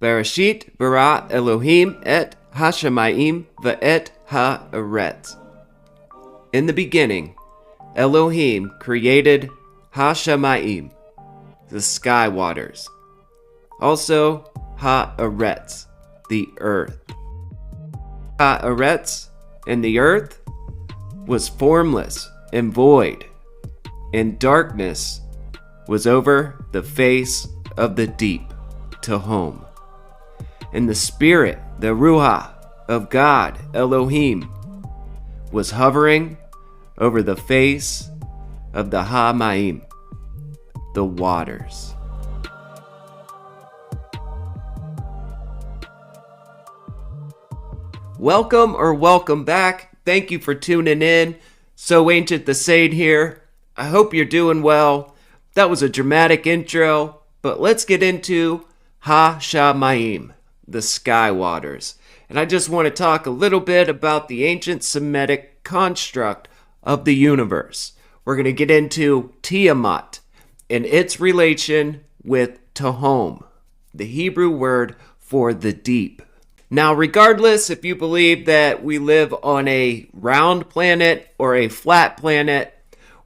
Bereshit bara Elohim et hashamayim ve'et ha'aretz. In the beginning, Elohim created hashamayim, the sky waters. Also, ha'aretz, the earth. Ha'aretz, and the earth, was formless and void, and darkness was over the face of the deep, Tehom. And the Spirit, the Ruach of God, Elohim, was hovering over the face of the Ha'mayim, the waters. Welcome back. Thank you for tuning in. So Ancient the Sage here. I hope you're doing well. That was a dramatic intro, but let's get into Ha-Shamayim, the sky waters. And I just want to talk a little bit about the ancient Semitic construct of the universe. We're going to get into Tiamat and its relation with Tehom, the Hebrew word for the deep. Now, regardless if you believe that we live on a round planet or a flat planet,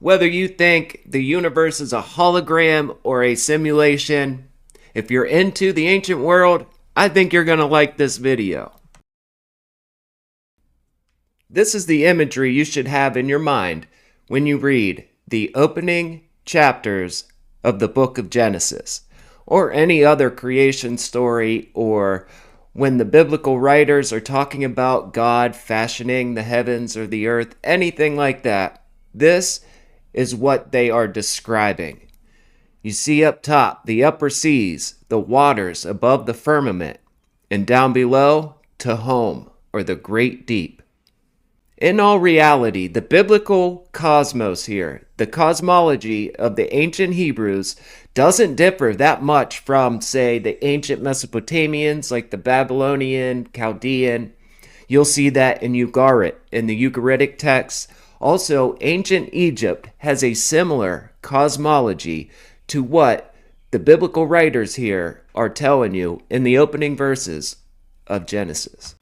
whether you think the universe is a hologram or a simulation, if you're into the ancient world, I think you're going to like this video. This is the imagery you should have in your mind when you read the opening chapters of the book of Genesis, or any other creation story, or when the biblical writers are talking about God fashioning the heavens or the earth, anything like that. This is what they are describing. You see up top, the upper seas, the waters above the firmament, and down below, Tehom, or the great deep. In all reality, the biblical cosmos here, the cosmology of the ancient Hebrews, doesn't differ that much from, say, the ancient Mesopotamians, like the Babylonian, Chaldean. You'll see that in Ugarit, in the Ugaritic texts. Also, ancient Egypt has a similar cosmology to what the biblical writers here are telling you in the opening verses of Genesis.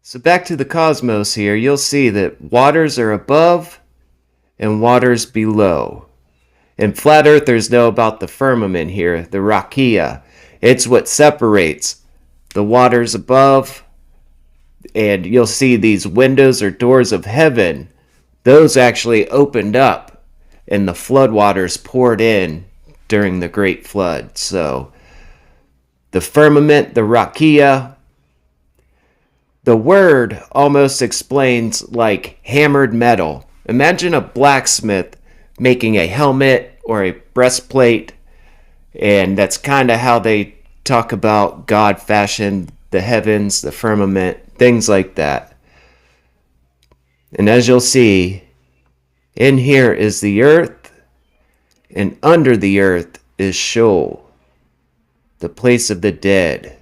So back to the cosmos here, you'll see that waters are above and waters below. And flat earthers know about the firmament here, the rakia. It's what separates the waters above, and you'll see these windows or doors of heaven. Those actually opened up and the floodwaters poured in during the Great Flood. So the firmament, the rakia, the word almost explains like hammered metal. Imagine a blacksmith making a helmet or a breastplate, and that's kind of how they talk about God fashioned the heavens, the firmament, things like that. And as you'll see, in here is the earth, and under the earth is Sheol, the place of the dead.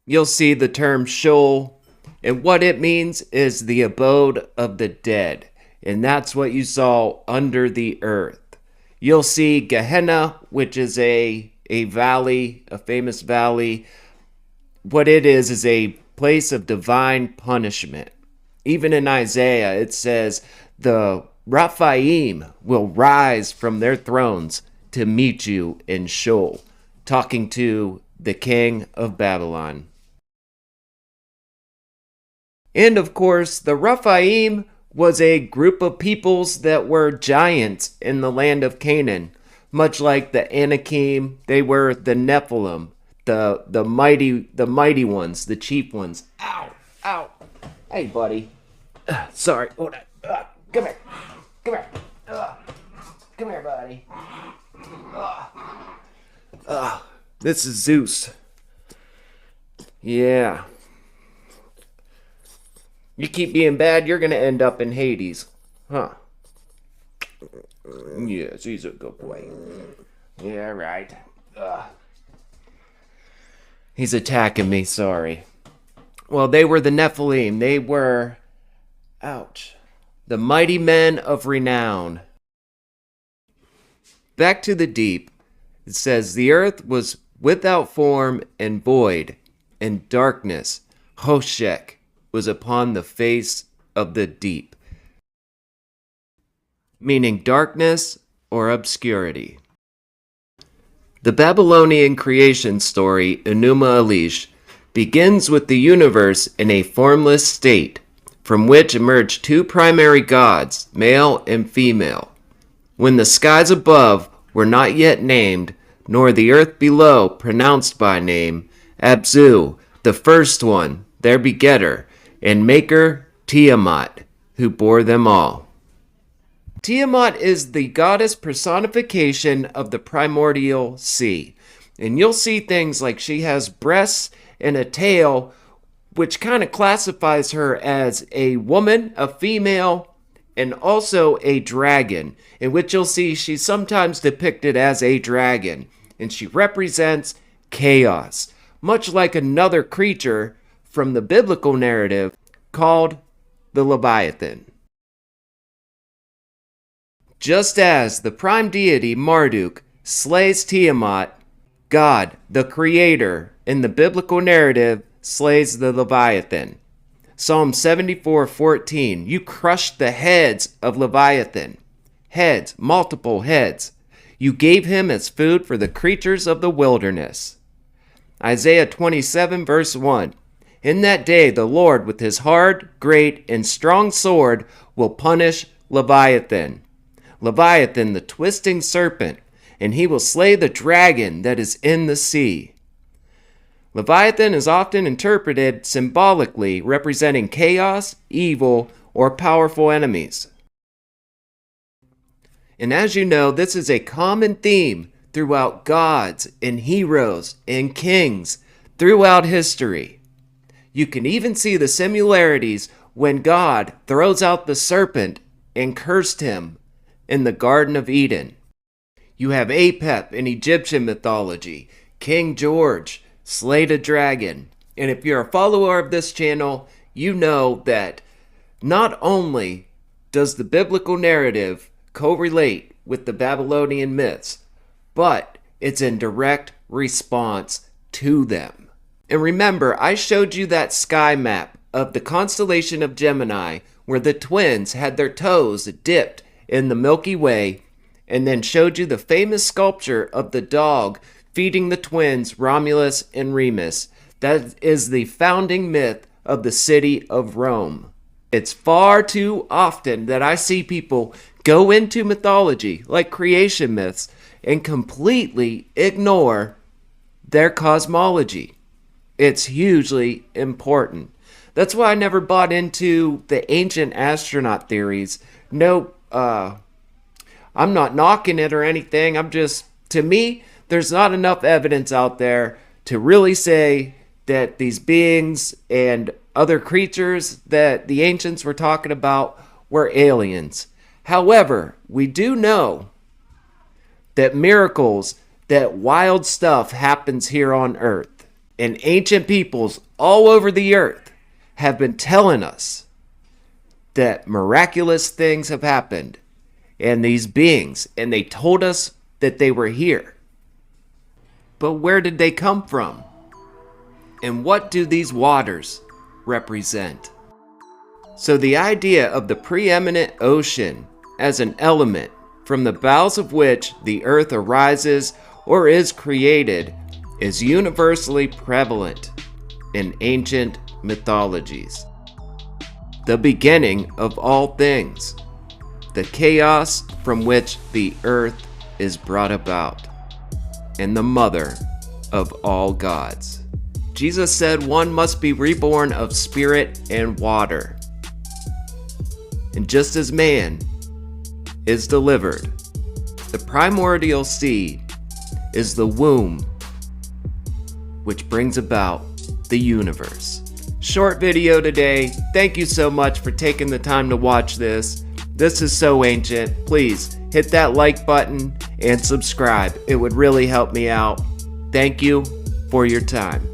You'll see the term Sheol, and what it means is the abode of the dead. And that's what you saw under the earth. You'll see Gehenna, which is a valley, a famous valley. What it is a place of divine punishment. Even in Isaiah, it says, the Raphaim will rise from their thrones to meet you in Sheol, talking to the king of Babylon. And of course, the Raphaim was a group of peoples that were giants in the land of Canaan. Much like the Anakim, they were the Nephilim, the mighty ones, the chief ones. Ow. Hey, buddy. Sorry. Hold on. Come here. Come here, buddy. This is Zeus. Yeah. You keep being bad, you're going to end up in Hades. Huh. Yes, he's a good boy. Yeah, right. He's attacking me, sorry. Well, they were the Nephilim. They were, the mighty men of renown. Back to the deep. It says, the earth was without form and void, and darkness, Hoshek, was upon the face of the deep, meaning darkness or obscurity. The Babylonian creation story, Enuma Elish, begins with the universe in a formless state, from which emerged two primary gods, male and female. When the skies above were not yet named, nor the earth below pronounced by name, Abzu, the first one, their begetter, and maker Tiamat, who bore them all. Tiamat is the goddess personification of the Primordial Sea, and you'll see things like she has breasts and a tail, which kind of classifies her as a woman, a female, and also a dragon, in which you'll see she's sometimes depicted as a dragon, and she represents chaos, much like another creature from the biblical narrative called the Leviathan. Just as the prime deity Marduk slays Tiamat, God, the creator, in the biblical narrative slays the Leviathan. Psalm 74:14, you crushed the heads of Leviathan. Heads, multiple heads. You gave him as food for the creatures of the wilderness. Isaiah 27 verse 1, in that day the Lord with his hard, great, and strong sword will punish Leviathan. Leviathan, the twisting serpent, and he will slay the dragon that is in the sea. Leviathan is often interpreted symbolically, representing chaos, evil, or powerful enemies. And as you know, this is a common theme throughout gods and heroes and kings throughout history. You can even see the similarities when God throws out the serpent and cursed him in the Garden of Eden. You have Apep in Egyptian mythology. King George slayed a dragon. And if you're a follower of this channel, you know that not only does the biblical narrative correlate with the Babylonian myths, but it's in direct response to them. And remember, I showed you that sky map of the constellation of Gemini where the twins had their toes dipped in the Milky Way, and then showed you the famous sculpture of the dog feeding the twins Romulus and Remus. That is the founding myth of the city of Rome. It's far too often that I see people go into mythology, like creation myths, and completely ignore their cosmology. It's hugely important. That's why I never bought into the ancient astronaut theories. No, I'm not knocking it or anything. To me, there's not enough evidence out there to really say that these beings and other creatures that the ancients were talking about were aliens. However, we do know that miracles, that wild stuff happens here on earth. And ancient peoples all over the earth have been telling us that miraculous things have happened. And these beings, and they told us that they were here. But where did they come from? And what do these waters represent? So the idea of the preeminent ocean as an element from the bowels of which the earth arises or is created is universally prevalent in ancient mythologies. The beginning of all things, the chaos from which the earth is brought about, and the mother of all gods. Jesus said one must be reborn of spirit and water. And just as man is delivered, the primordial sea is the womb which brings about the universe. Short video today. Thank you so much for taking the time to watch this. This is so ancient. Please hit that like button and subscribe. It would really help me out. Thank you for your time.